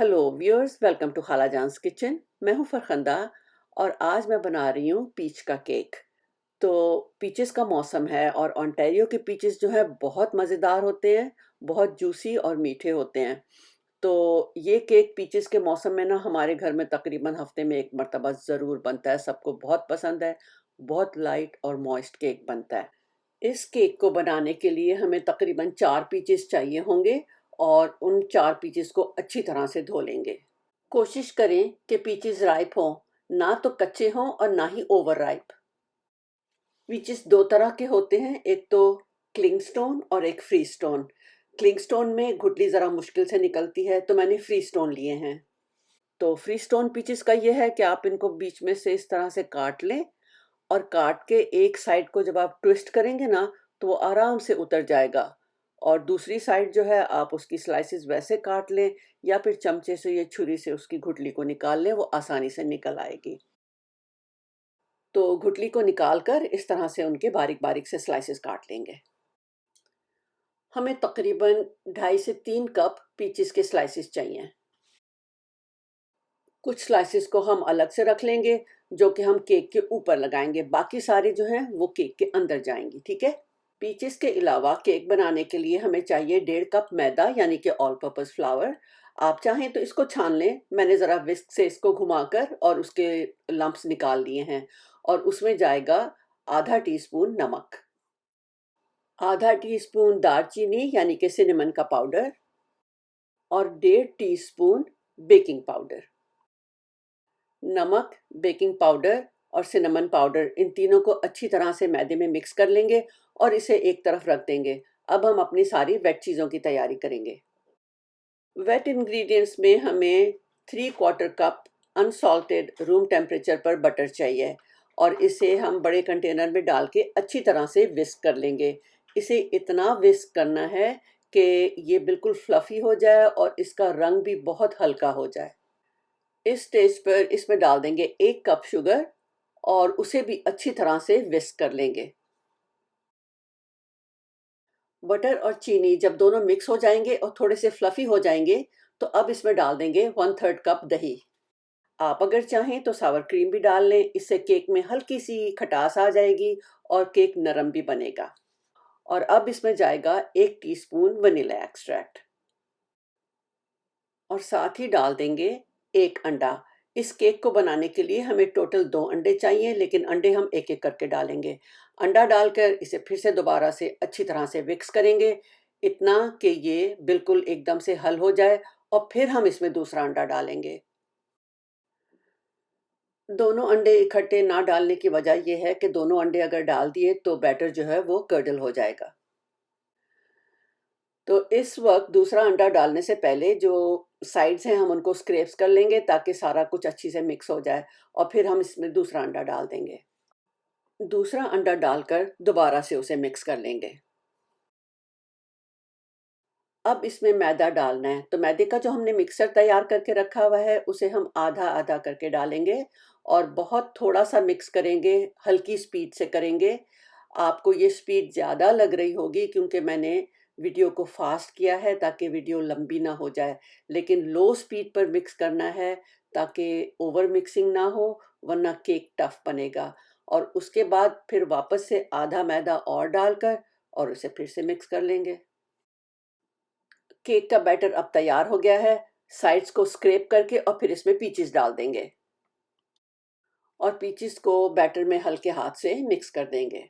Hello viewers, welcome to खाला जानस kitchen. मैं हूं फरखंदा और आज मैं बना रही हूं पीच का केक। तो पीचेस का मौसम है और ओंटारियो के पीचेस जो है बहुत मज़ेदार होते हैं, बहुत जूसी और मीठे होते हैं। तो ये केक पीचेस के मौसम में ना हमारे घर में तकरीबन हफ्ते में एक मर्तबा ज़रूर बनता है। सबको बहुत पसंद है। बहुत लाइट और मॉइस्ट केक बनता है। इस केक को बनाने के लिए हमें तकरीबन 4 पीचेस चाहिए होंगे और उन 4 पीचेस को अच्छी तरह से धो लेंगे। कोशिश करें कि पीचेस राइप हों, ना तो कच्चे हों और ना ही ओवर राइप। पीचेस 2 तरह के होते हैं, एक तो क्लिंग स्टोन और एक फ्री स्टोन। क्लिंग स्टोन में गुठली ज़रा मुश्किल से निकलती है, तो मैंने फ्री स्टोन लिए हैं। तो फ्री स्टोन पीचेस का ये है कि आप इनको बीच में से इस तरह से काट लें और काट के एक साइड को जब आप ट्विस्ट करेंगे ना, तो वो आराम से उतर जाएगा। और दूसरी साइड जो है आप उसकी स्लाइसेस वैसे काट लें या फिर चमचे से या छुरी से उसकी गुठली को निकाल लें, वो आसानी से निकल आएगी। तो गुठली को निकाल कर इस तरह से उनके बारीक बारीक से स्लाइसेस काट लेंगे। हमें तकरीबन 2.5 से 3 कप पीचेस के स्लाइसेस चाहिए। कुछ स्लाइसेस को हम अलग से रख लेंगे, जो कि हम केक के ऊपर लगाएंगे। बाकी सारे जो हैं वो केक के अंदर जाएंगी, ठीक है। पीचेस के अलावा केक बनाने के लिए हमें चाहिए 1.5 कप मैदा, यानी कि ऑल पर्पस फ्लावर। आप चाहें तो इसको छान लें। मैंने ज़रा विस्क से इसको घुमाकर और उसके लम्प्स निकाल लिए हैं। और उसमें जाएगा आधा टीस्पून नमक, आधा टीस्पून दालचीनी यानी कि सिनेमन का पाउडर और 1.5 टीस्पून बेकिंग पाउडर। नमक, बेकिंग पाउडर और सिनेमन पाउडर, इन तीनों को अच्छी तरह से मैदे में मिक्स कर लेंगे और इसे एक तरफ रख देंगे। अब हम अपनी सारी वेट चीज़ों की तैयारी करेंगे। वेट इंग्रेडिएंट्स में हमें 3/4 कप अनसॉल्टेड रूम टेम्परेचर पर बटर चाहिए और इसे हम बड़े कंटेनर में डाल के अच्छी तरह से विस्क कर लेंगे। इसे इतना विस्क करना है कि ये बिल्कुल फ्लफ़ी हो जाए और इसका रंग भी बहुत हल्का हो जाए। इस स्टेज पर इसमें डाल देंगे 1 कप शुगर और उसे भी अच्छी तरह से विस्क कर लेंगे। बटर और चीनी जब दोनों मिक्स हो जाएंगे और थोड़े से फ्लफी हो जाएंगे, तो अब इसमें डाल देंगे 1/3 कप दही। आप अगर चाहें तो सावर क्रीम भी डाल लें, इससे केक में हल्की सी खटास आ जाएगी और केक नरम भी बनेगा। और अब इसमें जाएगा 1 टीस्पून वनीला एक्सट्रैक्ट और साथ ही डाल देंगे 1 अंडा। इस केक को बनाने के लिए हमें टोटल 2 अंडे चाहिए, लेकिन अंडे हम एक-एक करके डालेंगे। अंडा डालकर इसे फिर से दोबारा से अच्छी तरह से मिक्स करेंगे, इतना कि ये बिल्कुल एकदम से हल हो जाए और फिर हम इसमें दूसरा अंडा डालेंगे। दोनों अंडे इकट्ठे ना डालने की वजह ये है कि दोनों अंडे अगर डाल दिए तो बैटर जो है वो कर्डल हो जाएगा। तो इस वक़्त दूसरा अंडा डालने से पहले जो साइड्स हैं हम उनको स्क्रैप्स कर लेंगे, ताकि सारा कुछ अच्छी से मिक्स हो जाए और फिर हम इसमें दूसरा अंडा डाल देंगे। दूसरा अंडा डालकर दोबारा से उसे मिक्स कर लेंगे। अब इसमें मैदा डालना है, तो मैदे का जो हमने मिक्सर तैयार करके रखा हुआ है उसे हम आधा-आधा करके डालेंगे और बहुत थोड़ा-सा मिक्स करेंगे, हल्की स्पीड से करेंगे। आपको ये स्पीड ज़्यादा लग रही होगी क्योंकि मैंने वीडियो को फ़ास्ट किया है ताकि वीडियो लंबी ना हो जाए, लेकिन लो स्पीड पर मिक्स करना है ताकि ओवर मिक्सिंग ना हो, वरना केक टफ़ बनेगा। और उसके बाद फिर वापस से आधा मैदा और डालकर और उसे फिर से मिक्स कर लेंगे। केक का बैटर अब तैयार हो गया है। साइड्स को स्क्रैप करके और फिर इसमें पीचेस डाल देंगे और पीचेस को बैटर में हल्के हाथ से मिक्स कर देंगे।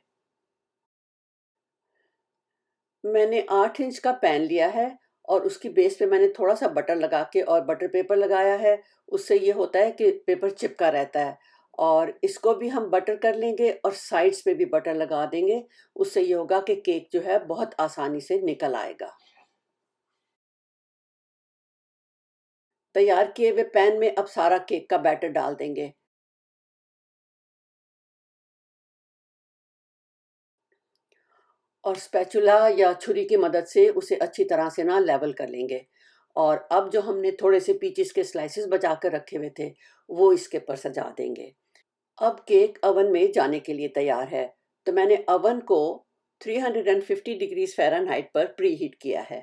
मैंने 8 इंच का पैन लिया है और उसकी बेस पे मैंने थोड़ा-सा बटर लगा के और बटर पेपर लगाया है। उससे ये होता है कि पेपर चिपका रहता है और इसको भी हम बटर कर लेंगे और साइड्स पे भी बटर लगा देंगे। उससे ये होगा कि केक जो है बहुत आसानी से निकल आएगा। तैयार किए हुए पैन में अब सारा केक का बैटर डाल देंगे। और स्पैचुला या छुरी की मदद से उसे अच्छी तरह से ना लेवल कर लेंगे। और अब जो हमने थोड़े से पीचेस के स्लाइसेस बचा कर रखे हुए थे, वो इसके ऊपर सजा देंगे। अब केक अवन में जाने के लिए तैयार है। तो मैंने अवन को 350 डिग्रीज फ़ारेनहाइट पर प्री हीट किया है।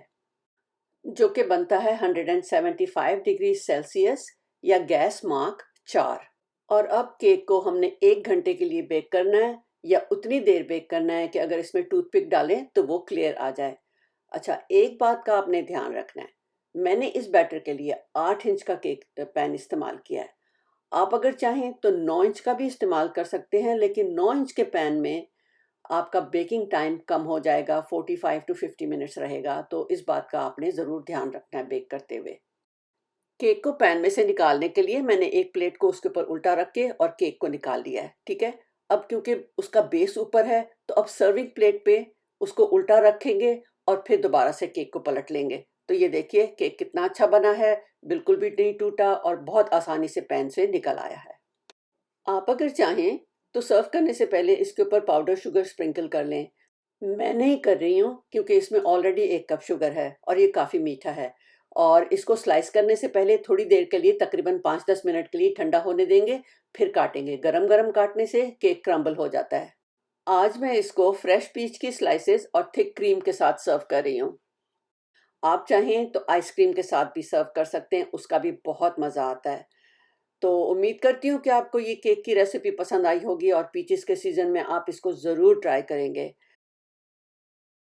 जो कि बनता है 175 डिग्री सेल्सियस या गैस मार्क 4। और अब केक को हमने 1 घंटे के लिए बेक करना है या उतनी देर बेक करना है कि अगर इसमें टूथपिक डालें तो वो क्लियर आ जाए। अच्छा, एक बात का आपने ध्यान रखना है, मैंने इस बैटर के लिए 8 इंच का केक पैन इस्तेमाल किया है। आप अगर चाहें तो 9 इंच का भी इस्तेमाल कर सकते हैं, लेकिन 9 इंच के पैन में आपका बेकिंग टाइम कम हो जाएगा, 45 टू 50 मिनट्स रहेगा, तो इस बात का आपने ज़रूर ध्यान रखना है बेक करते हुए। केक को पैन में से निकालने के लिए मैंने एक प्लेट को उसके ऊपर उल्टा रख के और केक को निकाल लिया है, ठीक है। अब क्योंकि उसका बेस ऊपर है, तो अब सर्विंग प्लेट पे उसको उल्टा रखेंगे और फिर दोबारा से केक को पलट लेंगे। तो ये देखिए केक कितना अच्छा बना है, बिल्कुल भी नहीं टूटा और बहुत आसानी से पैन से निकल आया है। आप अगर चाहें तो सर्व करने से पहले इसके ऊपर पाउडर शुगर स्प्रिंकल कर लें। मैं नहीं कर रही हूँ क्योंकि इसमें ऑलरेडी 1 कप शुगर है और ये काफ़ी मीठा है। और इसको स्लाइस करने से पहले थोड़ी देर के लिए तकरीबन 5-10 मिनट के लिए ठंडा होने देंगे, फिर काटेंगे। गरम-गरम काटने से केक क्रम्बल हो जाता है। आज मैं इसको फ्रेश पीच की स्लाइसेस और थिक क्रीम के साथ सर्व कर रही हूँ। आप चाहें तो आइसक्रीम के साथ भी सर्व कर सकते हैं, उसका भी बहुत मज़ा आता है। तो उम्मीद करती हूँ कि आपको ये केक की रेसिपी पसंद आई होगी और पीचेस के सीज़न में आप इसको ज़रूर ट्राई करेंगे।